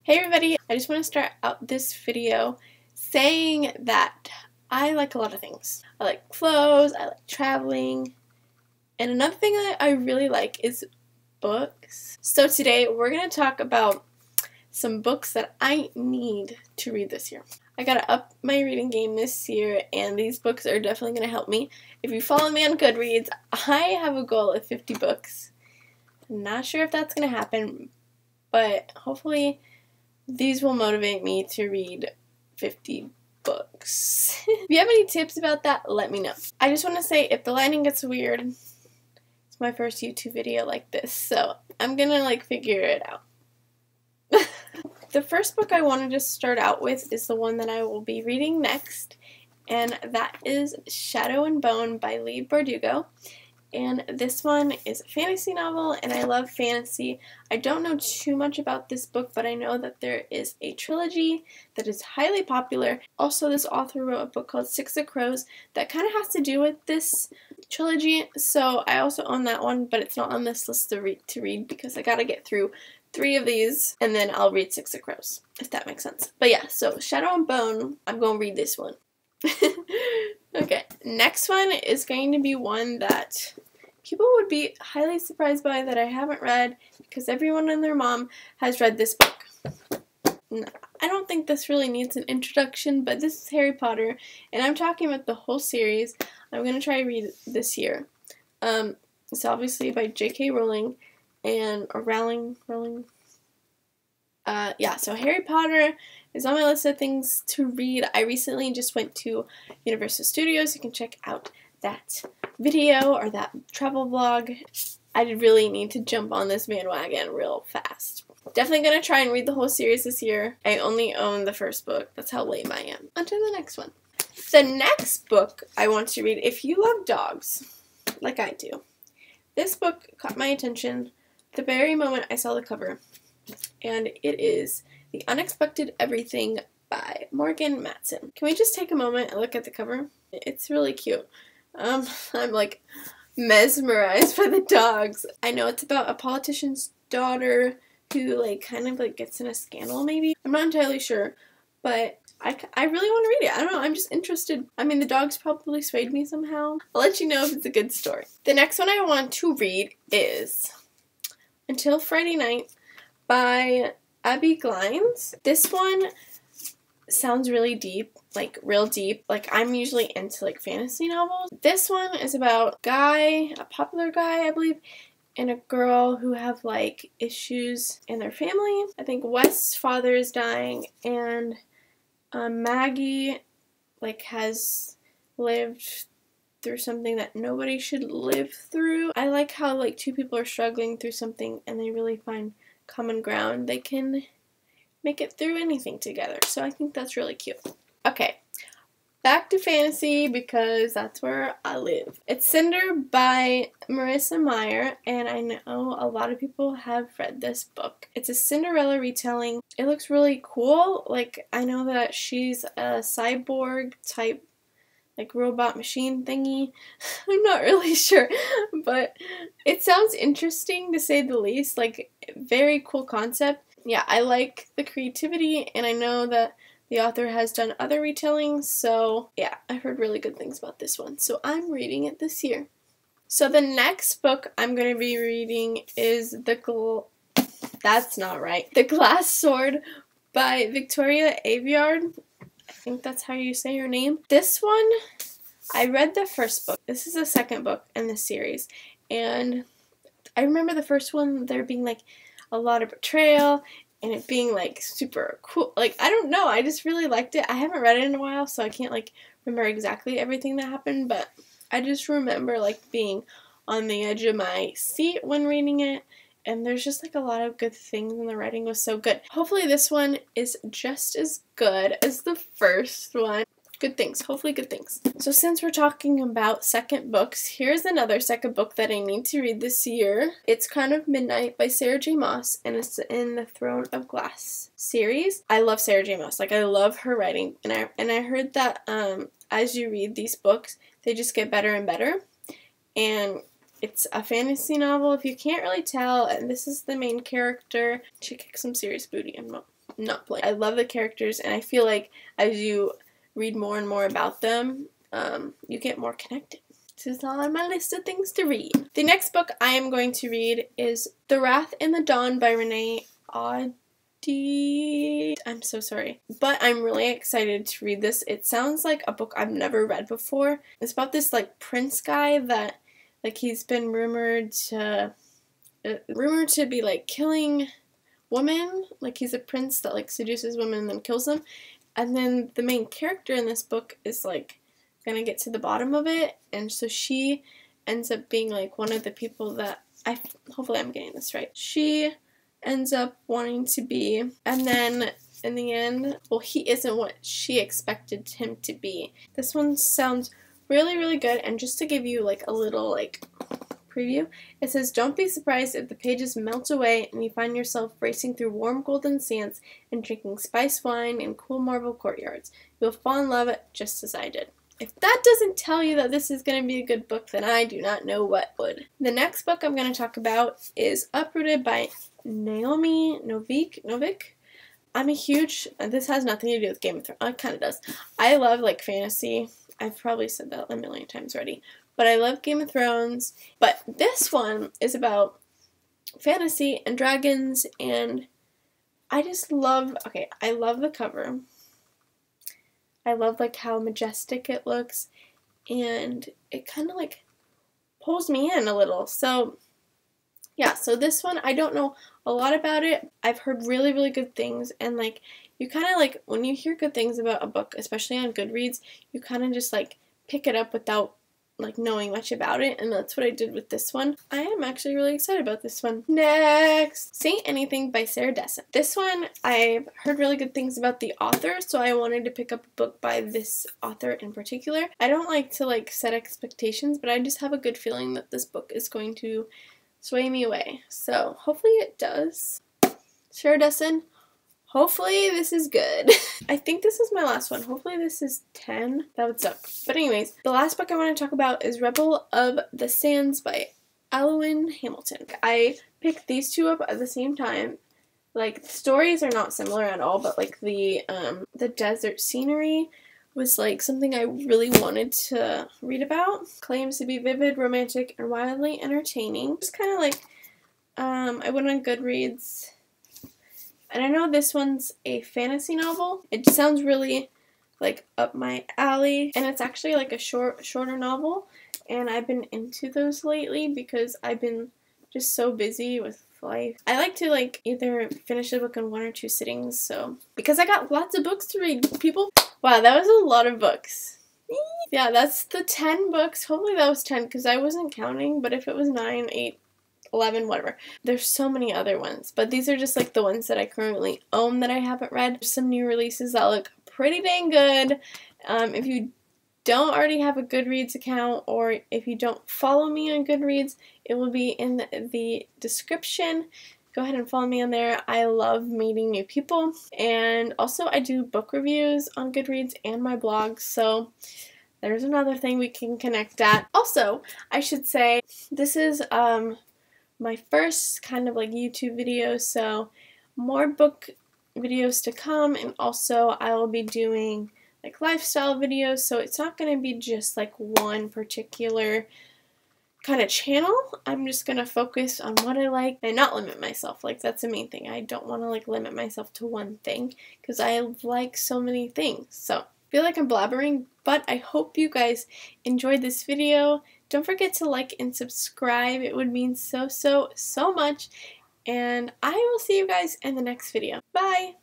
Hey everybody, I just want to start out this video saying that I like a lot of things. I like clothes, I like traveling, and another thing that I really like is books. So today we're going to talk about some books that I need to read this year. I gotta up my reading game this year, and these books are definitely going to help me. If you follow me on Goodreads, I have a goal of 50 books. I'm not sure if that's going to happen, but hopefully these will motivate me to read 50 books. If you have any tips about that, let me know. I just want to say, if the lighting gets weird, it's my first YouTube video like this, so I'm gonna figure it out. The first book I wanted to start out with is the one that I will be reading next, and that is Shadow and Bone by Leigh Bardugo. And this one is a fantasy novel, and I love fantasy. I don't know too much about this book, but I know that there is a trilogy that is highly popular. Also, this author wrote a book called Six of Crows that kind of has to do with this trilogy, so I also own that one, but it's not on this list to read because I gotta get through 3 of these, and then I'll read Six of Crows, if that makes sense. But yeah, so Shadow and Bone, I'm gonna read this one. Okay, next one is going to be one that people would be highly surprised by that I haven't read, because everyone and their mom has read this book. I don't think this really needs an introduction, but this is Harry Potter, and I'm talking about the whole series. I'm going to try to read it this year. It's obviously by J.K. Rowling, and Rowling. Yeah, so Harry Potter is on my list of things to read. I recently just went to Universal Studios. You can check out that video or that travel vlog. I really need to jump on this bandwagon real fast. Definitely gonna try and read the whole series this year. I only own the first book. That's how lame I am. On to the next one. The next book I want to read, if you love dogs, like I do, this book caught my attention the very moment I saw the cover, and it is The Unexpected Everything by Morgan Matson. Can we just take a moment and look at the cover? It's really cute. I'm mesmerized by the dogs. I know it's about a politician's daughter who kind of gets in a scandal maybe. I'm not entirely sure, but I really want to read it. I don't know, I'm just interested. I mean, the dogs probably swayed me somehow. I'll let you know if it's a good story. The next one I want to read is Until Friday Night by Abbi Glines. This one sounds really deep, real deep. I'm usually into fantasy novels. This one is about a popular guy, I believe, and a girl who have issues in their family. I think Wes's father is dying, and Maggie has lived through something that nobody should live through. I like how 2 people are struggling through something and they really find common ground. They can make it through anything together. So I think that's really cute. Okay, back to fantasy because that's where I live. It's Cinder by Marissa Meyer, and I know a lot of people have read this book. It's a Cinderella retelling. It looks really cool. I know that she's a cyborg type robot machine thingy. I'm not really sure, but it sounds interesting to say the least. Very cool concept. Yeah, I like the creativity, and I know that the author has done other retellings, so yeah, I've heard really good things about this one, so I'm reading it this year. So the next book I'm going to be reading is The Glass Sword by Victoria Aveyard. I think that's how you say her name. This one, I read the first book. This is the second book in the series, and I remember the first one, there being a lot of betrayal, and it being super cool. I don't know, I just really liked it. I haven't read it in a while, so I can't remember exactly everything that happened, but I just remember being on the edge of my seat when reading it, and there's just a lot of good things, and the writing was so good. Hopefully this one is just as good as the first one. Good things, hopefully good things. So since we're talking about second books, here's another second book that I need to read this year. It's Crown of Midnight by Sarah J. Maas, and it's in the Throne of Glass series. I love Sarah J. Maas. I love her writing, and I heard that as you read these books, they just get better and better. And it's a fantasy novel, if you can't really tell, and this is the main character. She kicks some serious booty. I'm not not bland. I love the characters, and I feel like as you read more and more about them, you get more connected. This is all on my list of things to read. The next book I am going to read is The Wrath in the Dawn by Renée. I'm so sorry, but I'm really excited to read this. It sounds like a book I've never read before. It's about this like prince guy that like he's been rumored to be like killing women. Like he's a prince that like seduces women and then kills them. And then the main character in this book is like gonna get to the bottom of it, and so she ends up being like one of the people that hopefully I'm getting this right. She ends up wanting to be, and then in the end, well, he isn't what she expected him to be. This one sounds really, really good, and just to give you like a little like preview, it says, don't be surprised if the pages melt away and you find yourself racing through warm golden sands and drinking spiced wine in cool marble courtyards. You'll fall in love just as I did. If that doesn't tell you that this is going to be a good book, then I do not know what would. The next book I'm going to talk about is Uprooted by Naomi Novik. I'm a huge, this has nothing to do with Game of Thrones. It kind of does. I love like fantasy. I've probably said that a million times already. But I love Game of Thrones. But this one is about fantasy and dragons, and I just love, okay, I love the cover. I love like how majestic it looks, and it kind of like pulls me in a little. So yeah, so this one, I don't know a lot about it. I've heard really, really good things, and like you kind of like, when you hear good things about a book, especially on Goodreads, you kind of just like pick it up without like knowing much about it, and that's what I did with this one. I am actually really excited about this one. Next, Saint Anything by Sarah Dessen. This one, I've heard really good things about the author, so I wanted to pick up a book by this author in particular. I don't like to like set expectations, but I just have a good feeling that this book is going to sway me away. So hopefully it does. Sarah Dessen, hopefully this is good. I think this is my last one. Hopefully this is 10. That would suck. But anyways, the last book I want to talk about is Rebel of the Sands by Alwyn Hamilton. I picked these two up at the same time. Like, the stories are not similar at all, but like the desert scenery was like something I really wanted to read about. Claims to be vivid, romantic, and wildly entertaining. Just kind of like, I went on Goodreads, and I know this one's a fantasy novel. It sounds really like up my alley, and it's actually like a shorter novel, and I've been into those lately because I've been just so busy with life. I like to like either finish a book in 1 or 2 sittings, so because I got lots of books to read, people. Wow, that was a lot of books. Yeah, that's the 10 books. Hopefully that was 10 because I wasn't counting, but if it was 9, 8, 11, whatever. There's so many other ones, but these are just like the ones that I currently own that I haven't read. There's some new releases that look pretty dang good. If you don't already have a Goodreads account, or if you don't follow me on Goodreads, it will be in the description. Go ahead and follow me on there. I love meeting new people, and also I do book reviews on Goodreads and my blog, so there's another thing we can connect at. Also, I should say, this is my first kind of like YouTube video, so more book videos to come, and also I will be doing like lifestyle videos, so it's not going to be just like one particular kind of channel. I'm just going to focus on what I like and not limit myself. Like, that's the main thing. I don't want to like limit myself to one thing because I like so many things. So I feel like I'm blabbering, but I hope you guys enjoyed this video. Don't forget to like and subscribe. It would mean so much. And I will see you guys in the next video. Bye!